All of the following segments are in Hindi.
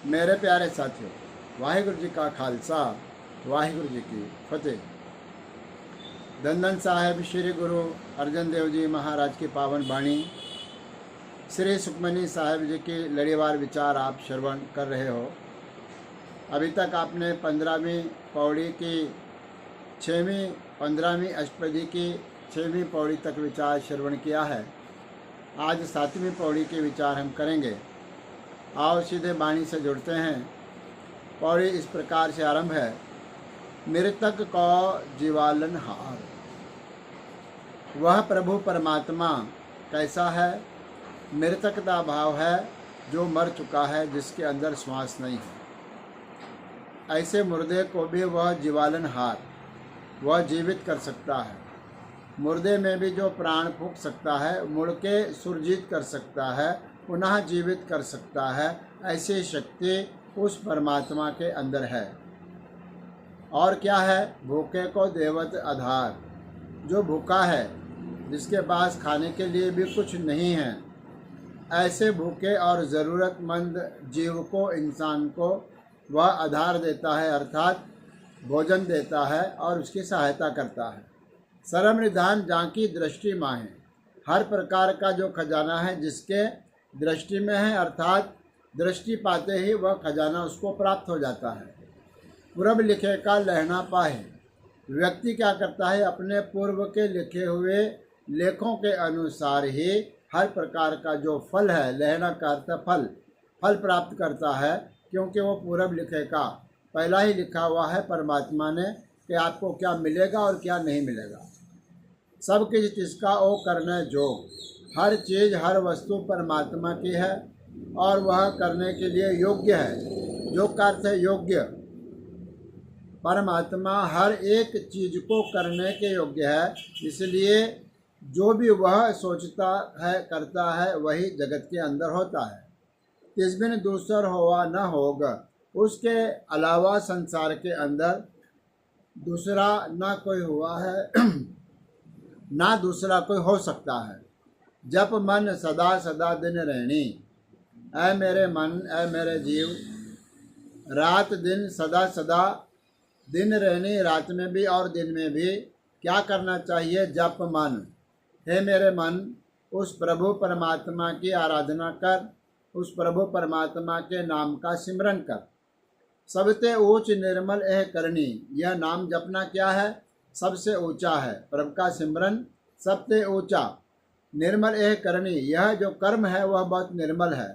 मेरे प्यारे साथियों, वाहिगुरु जी का खालसा, वाहिगुरु जी की फतेह। धन धन साहेब श्री गुरु अर्जन देव जी महाराज की पावन वाणी, श्री सुखमनी साहेब जी की लड़ीवार विचार आप श्रवण कर रहे हो। अभी तक आपने 15वीं पौड़ी की 6वीं 15वीं अष्टपदी की 6वीं पौड़ी तक विचार श्रवण किया है। आज 7वीं पौड़ी के विचार हम करेंगे। आओ सीधे वाणी से जुड़ते हैं। पौड़ी इस प्रकार से आरंभ है। मृतक को जीवालनहार। वह प्रभु परमात्मा कैसा है? मृतकता भाव है, जो मर चुका है, जिसके अंदर श्वास नहीं है। ऐसे मुर्दे को भी वह जीवालनहार, वह जीवित कर सकता है। मुर्दे में भी जो प्राण फूंक सकता है, मुड़ के सुरजीत कर सकता है, पुनः जीवित कर सकता है, ऐसी शक्ति उस परमात्मा के अंदर है। और क्या है? भूखे को देवत आधार। जो भूखा है, जिसके पास खाने के लिए भी कुछ नहीं है, ऐसे भूखे और ज़रूरतमंद जीव को, इंसान को वह आधार देता है, अर्थात भोजन देता है और उसकी सहायता करता है। सर्व निधान जाकी दृष्टि माहे। हर प्रकार का जो खजाना है जिसके दृष्टि में है, अर्थात दृष्टि पाते ही वह खजाना उसको प्राप्त हो जाता है। पूर्व लिखे का लहना पाए। व्यक्ति क्या करता है? अपने पूर्व के लिखे हुए लेखों के अनुसार ही हर प्रकार का जो फल है, लहना का अर्थ फल प्राप्त करता है, क्योंकि वो पूर्व लिखे का पहला ही लिखा हुआ है परमात्मा ने कि आपको क्या मिलेगा और क्या नहीं मिलेगा। सब किस जिसका ओ करने जोग। हर चीज़, हर वस्तु परमात्मा की है और वह करने के लिए योग्य है। जो का अर्थ है योग्य। परमात्मा हर एक चीज़ को करने के योग्य है, इसलिए जो भी वह सोचता है, करता है, वही जगत के अंदर होता है। तिस बिन दूसर होवा न होगा। उसके अलावा संसार के अंदर दूसरा ना कोई हुआ है ना दूसरा कोई हो सकता है। जप मन सदा सदा दिन रहनी। ऐ मेरे मन, ऐ मेरे जीव, रात दिन सदा सदा दिन रहनी। रात में भी और दिन में भी क्या करना चाहिए? जप मन। हे मेरे मन, उस प्रभु परमात्मा की आराधना कर, उस प्रभु परमात्मा के नाम का सिमरन कर। सबसे ऊंच निर्मल एह करनी। यह नाम जपना क्या है? सबसे ऊंचा है। प्रभु का सिमरन सबसे ऊंचा। निर्मल एह करनी, यह जो कर्म है वह बहुत निर्मल है।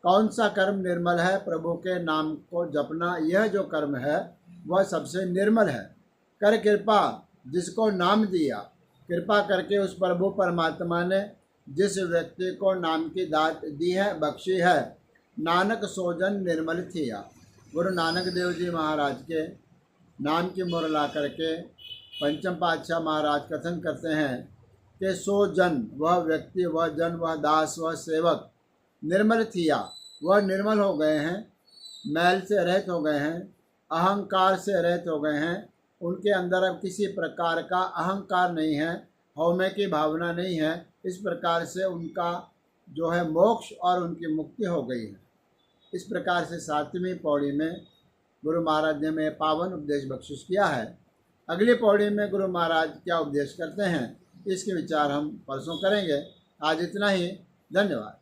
कौन सा कर्म निर्मल है? प्रभु के नाम को जपना, यह जो कर्म है वह सबसे निर्मल है। कर कृपा, जिसको नाम दिया, कृपा करके उस प्रभु परमात्मा ने जिस व्यक्ति को नाम की दात दी है, बख्शी है, नानक सोजन निर्मल थिया। गुरु नानक देव जी महाराज के नाम की मोहर ला करके पंचम पातशाह महाराज कथन करते हैं कि सो जन, वह व्यक्ति, वह जन, वह दास, वह सेवक निर्मल थिया, वह निर्मल हो गए हैं, मैल से रहित हो गए हैं, अहंकार से रहित हो गए हैं। उनके अंदर अब किसी प्रकार का अहंकार नहीं है, हौमे की भावना नहीं है। इस प्रकार से उनका जो है मोक्ष और उनकी मुक्ति हो गई है। इस प्रकार से 7वीं पौड़ी में गुरु महाराज ने हमें पावन उपदेश बख्शिश किया है। अगली पौड़ी में गुरु महाराज क्या उपदेश करते हैं, इसके विचार हम परसों करेंगे। आज इतना ही। धन्यवाद।